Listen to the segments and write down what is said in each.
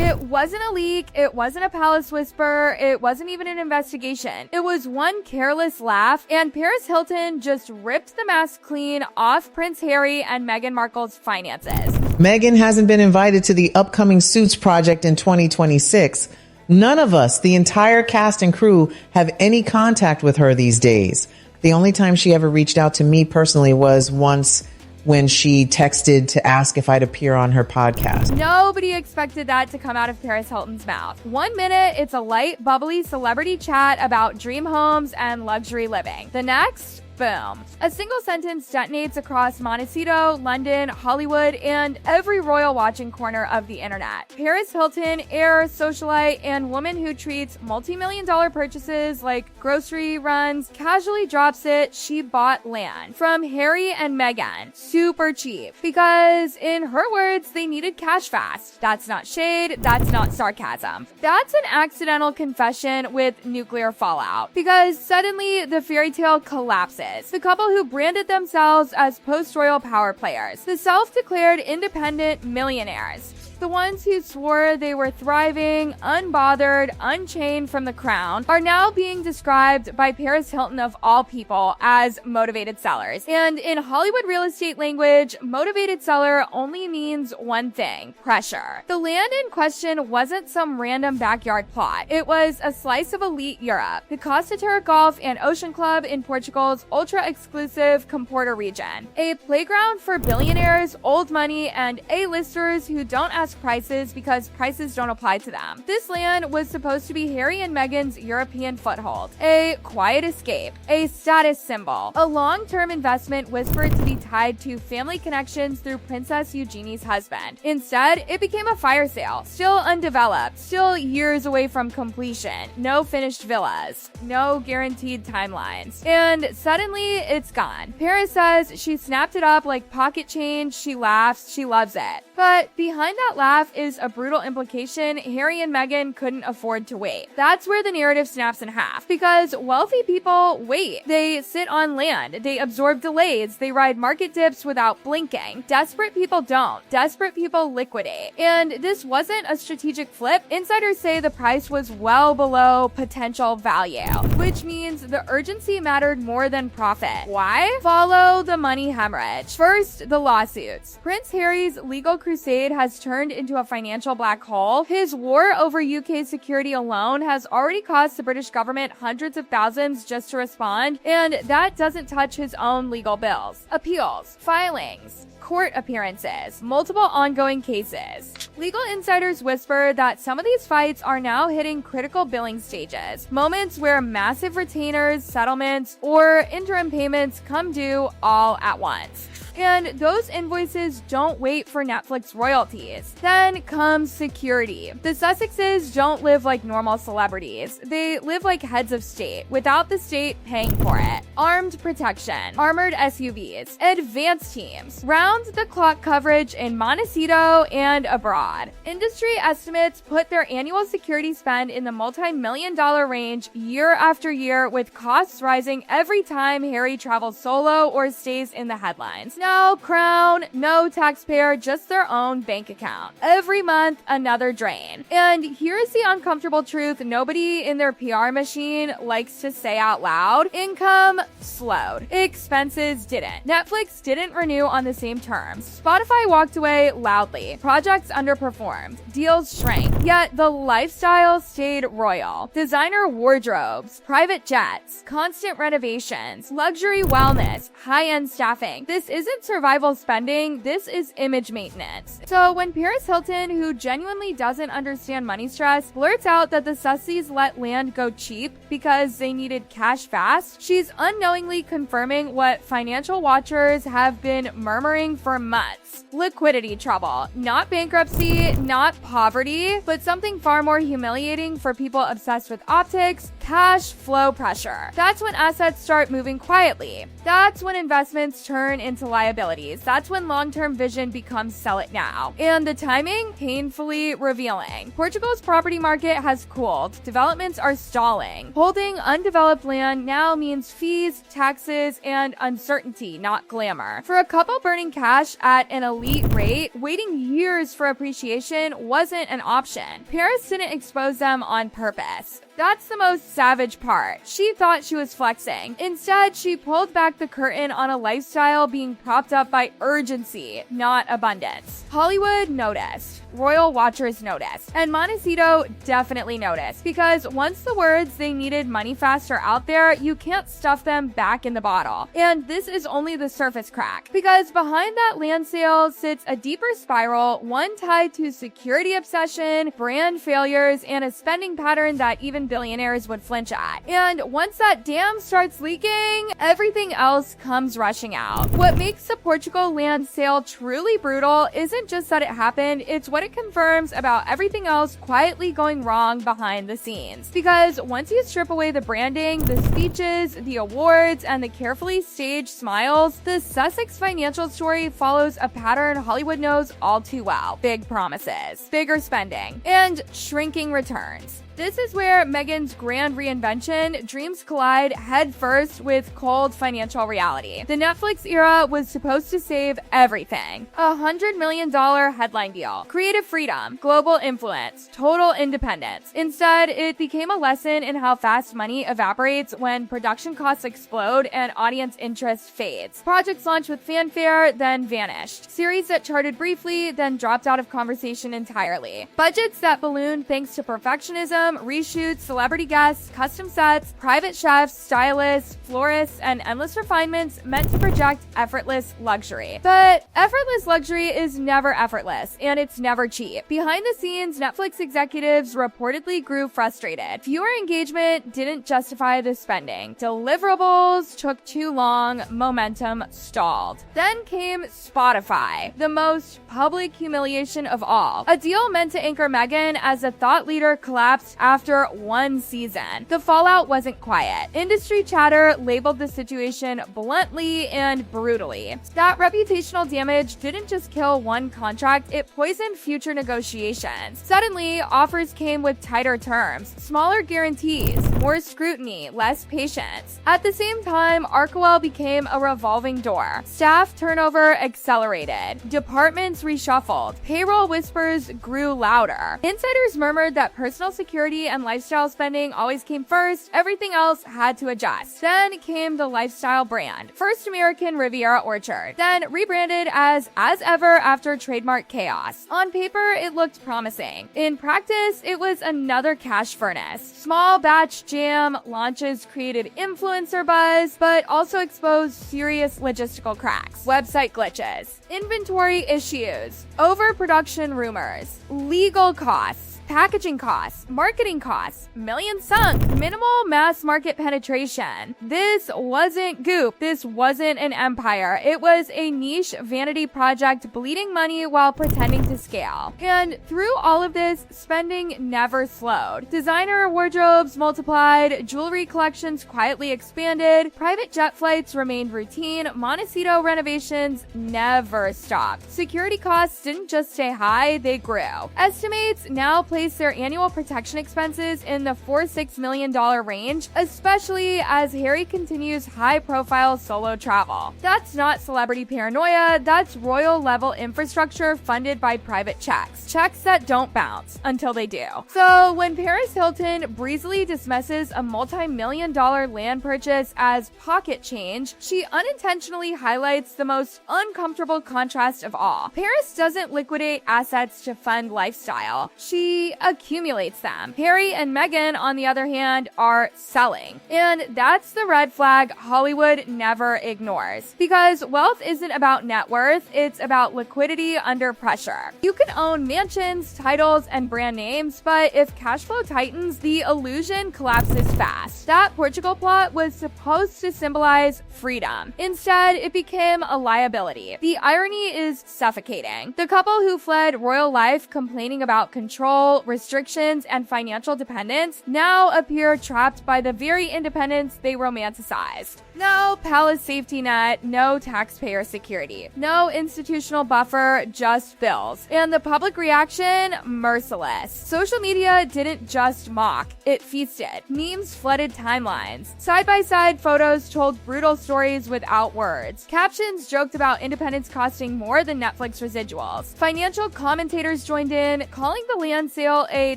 It wasn't a leak, it wasn't a palace whisper, it wasn't even an investigation. It was one careless laugh, and Paris Hilton just ripped the mask clean off Prince Harry and Meghan Markle's finances. Meghan hasn't been invited to the upcoming Suits project in 2026. None of us, the entire cast and crew, have any contact with her these days. The only time she ever reached out to me personally was once when she texted to ask if I'd appear on her podcast. Nobody expected that to come out of Paris Hilton's mouth. 1 minute, it's a light, bubbly celebrity chat about dream homes and luxury living. The next, boom. A single sentence detonates across Montecito, London, Hollywood, and every royal watching corner of the internet. Paris Hilton, heir, socialite, and woman who treats multi-million-dollar purchases like grocery runs, casually drops it, she bought land from Harry and Meghan. Super cheap. Because, in her words, they needed cash fast. That's not shade, that's not sarcasm. That's an accidental confession with nuclear fallout. Because suddenly, the fairy tale collapses. The couple who branded themselves as post-royal power players, the self-declared independent millionaires, the ones who swore they were thriving, unbothered, unchained from the crown, are now being described by Paris Hilton of all people as motivated sellers. And in Hollywood real estate language, motivated seller only means one thing: pressure. The land in question wasn't some random backyard plot. It was a slice of elite Europe, the Costa Terra Golf and Ocean Club in Portugal's ultra-exclusive Comporta region. A playground for billionaires, old money, and A-listers who don't ask prices because prices don't apply to them. This land was supposed to be Harry and Meghan's European foothold, a quiet escape, a status symbol, a long-term investment whispered to be tied to family connections through Princess Eugenie's husband. Instead, it became a fire sale, still undeveloped, still years away from completion, no finished villas, no guaranteed timelines. And suddenly, it's gone. Paris says she snapped it up like pocket change, she laughs, she loves it. But behind that laugh is a brutal implication: Harry and Meghan couldn't afford to wait. That's where the narrative snaps in half. Because wealthy people wait. They sit on land. They absorb delays. They ride market dips without blinking. Desperate people don't. Desperate people liquidate. And this wasn't a strategic flip. Insiders say the price was well below potential value, which means the urgency mattered more than profit. Why? Follow the money hemorrhage. First, the lawsuits. Prince Harry's legal crusade has turned into a financial black hole. His war over UK security alone has already cost the British government hundreds of thousands just to respond, and that doesn't touch his own legal bills. Appeals, filings, court appearances, multiple ongoing cases. Legal insiders whisper that some of these fights are now hitting critical billing stages, moments where massive retainers, settlements, or interim payments come due all at once. And those invoices don't wait for Netflix royalties. Then comes security. The Sussexes don't live like normal celebrities. They live like heads of state, without the state paying for it. Armed protection, armored SUVs, advanced teams, round-the-clock coverage in Montecito and abroad. Industry estimates put their annual security spend in the multi-million-dollar range year after year, with costs rising every time Harry travels solo or stays in the headlines. No crown, no taxpayer, just their own bank account. Every month, another drain. And here's the uncomfortable truth nobody in their PR machine likes to say out loud. Income slowed. Expenses didn't. Netflix didn't renew on the same terms. Spotify walked away loudly. Projects underperformed. Deals shrank. Yet the lifestyle stayed royal. Designer wardrobes, private jets, constant renovations, luxury wellness, high-end staffing. This isn't survival spending, this is image maintenance. So when Paris Hilton, who genuinely doesn't understand money stress, blurts out that the Sussies let land go cheap because they needed cash fast, she's unknowingly confirming what financial watchers have been murmuring for months. Liquidity trouble. Not bankruptcy, not poverty, but something far more humiliating for people obsessed with optics: cash flow pressure. That's when assets start moving quietly. That's when investments turn into liabilities. That's when long-term vision becomes sell it now. And the timing, painfully revealing. Portugal's property market has cooled. Developments are stalling. Holding undeveloped land now means fees, taxes, and uncertainty, not glamour. For a couple burning cash at an elite rate, waiting years for appreciation wasn't an option. Paris didn't expose them on purpose. That's the most savage part. She thought she was flexing. Instead, she pulled back the curtain on a lifestyle being propped up by urgency, not abundance. Hollywood noticed. Royal watchers noticed. And Montecito definitely noticed. Because once the words they needed money fast are out there, you can't stuff them back in the bottle. And this is only the surface crack. Because behind that land sale sits a deeper spiral, one tied to security obsession, brand failures, and a spending pattern that even billionaires would flinch at. And once that dam starts leaking, everything else comes rushing out. What makes the Portugal land sale truly brutal isn't just that it happened, it's what it confirms about everything else quietly going wrong behind the scenes. Because once you strip away the branding, the speeches, the awards, and the carefully staged smiles, the Sussex financial story follows a pattern Hollywood knows all too well. Big promises, bigger spending, and shrinking returns. This is where Meghan's grand reinvention dreams collide headfirst with cold financial reality. The Netflix era was supposed to save everything. $100 million headline deal, creative freedom, global influence, total independence. Instead, it became a lesson in how fast money evaporates when production costs explode and audience interest fades. Projects launched with fanfare, then vanished. Series that charted briefly, then dropped out of conversation entirely. Budgets that ballooned thanks to perfectionism, reshoots, celebrity guests, custom sets, private chefs, stylists, florists, and endless refinements meant to project effortless luxury. But effortless luxury is never effortless, and it's never cheap. Behind the scenes, Netflix executives reportedly grew frustrated. Viewer engagement didn't justify the spending. Deliverables took too long, momentum stalled. Then came Spotify, the most public humiliation of all. A deal meant to anchor Meghan as a thought leader collapsed after one season. The fallout wasn't quiet. Industry chatter labeled the situation bluntly and brutally. That reputational damage didn't just kill one contract, it poisoned future negotiations. Suddenly, offers came with tighter terms, smaller guarantees, more scrutiny, less patience. At the same time, Archewell became a revolving door. Staff turnover accelerated. Departments reshuffled. Payroll whispers grew louder. Insiders murmured that personal security and lifestyle spending always came first. Everything else had to adjust. Then came the lifestyle brand. First American Riviera Orchard. Then rebranded as ever after trademark chaos. On paper, it looked promising. In practice, it was another cash furnace. Small batch jam launches created influencer buzz, but also exposed serious logistical cracks. Website glitches, inventory issues, overproduction rumors, legal costs, packaging costs, marketing costs, millions sunk, minimal mass market penetration. This wasn't Goop. This wasn't an empire. It was a niche vanity project bleeding money while pretending to scale. And through all of this, spending never slowed. Designer wardrobes multiplied, jewelry collections quietly expanded, private jet flights remained routine, Montecito renovations never stopped. Security costs didn't just stay high, they grew. Estimates now place their annual protection expenses in the $4-6 million range, especially as Harry continues high-profile solo travel. That's not celebrity paranoia, that's royal-level infrastructure funded by private checks. Checks that don't bounce until they do. So when Paris Hilton breezily dismisses a multi-million-dollar land purchase as pocket change, she unintentionally highlights the most uncomfortable contrast of all. Paris doesn't liquidate assets to fund lifestyle. She accumulates them. Harry and Meghan, on the other hand, are selling. And that's the red flag Hollywood never ignores. Because wealth isn't about net worth, it's about liquidity under pressure. You can own mansions, titles, and brand names, but if cash flow tightens, the illusion collapses fast. That Portugal plot was supposed to symbolize freedom. Instead, it became a liability. The irony is suffocating. The couple who fled royal life complaining about control, control, restrictions, and financial dependence now appear trapped by the very independence they romanticized. No palace safety net, no taxpayer security, no institutional buffer, just bills. And the public reaction, merciless. Social media didn't just mock, it feasted. Memes flooded timelines. Side-by-side photos told brutal stories without words. Captions joked about independence costing more than Netflix residuals. Financial commentators joined in, calling the land sale a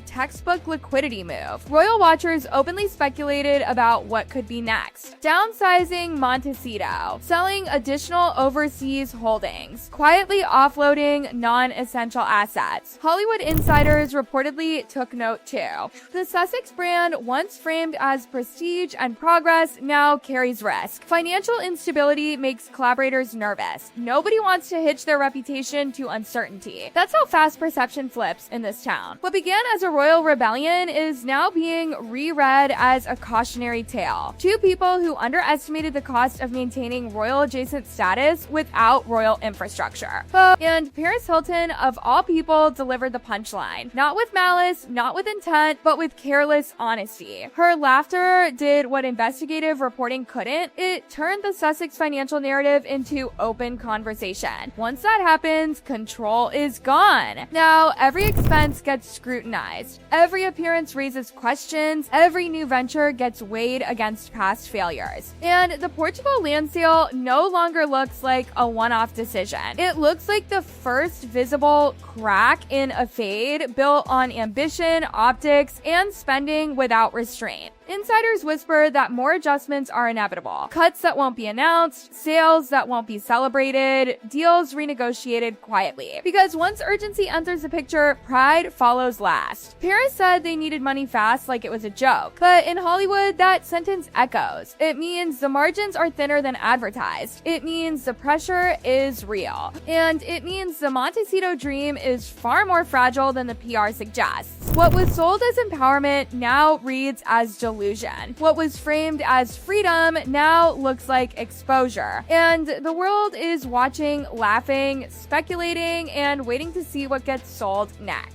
textbook liquidity move. Royal watchers openly speculated about what could be next. Downsizing Montecito, selling additional overseas holdings, quietly offloading non-essential assets. Hollywood insiders reportedly took note too. The Sussex brand, once framed as prestige and progress, now carries risk. Financial instability makes collaborators nervous. Nobody wants to hitch their reputation to uncertainty. That's how fast perception flips in this town. What began as a royal rebellion is now being reread as a cautionary tale. Two people who underestimated the cost of maintaining royal adjacent status without royal infrastructure. And Paris Hilton, of all people, delivered the punchline. Not with malice, not with intent, but with careless honesty. Her laughter did what investigative reporting couldn't. It turned the Sussex financial narrative into open conversation. Once that happens, control is gone. Now, every expense gets scrutinized. Every appearance raises questions. Every new venture gets weighed against past failures. And the Portugal land sale no longer looks like a one-off decision. It looks like the first visible crack in a fade built on ambition, optics, and spending without restraint. Insiders whisper that more adjustments are inevitable. Cuts that won't be announced, sales that won't be celebrated, deals renegotiated quietly. Because once urgency enters the picture, pride follows last. Paris said they needed money fast like it was a joke. But in Hollywood, that sentence echoes. It means the margins are thinner than advertised. It means the pressure is real. And it means the Montecito dream is far more fragile than the PR suggests. What was sold as empowerment now reads as delusion. What was framed as freedom now looks like exposure. And the world is watching, laughing, speculating, and waiting to see what gets sold next.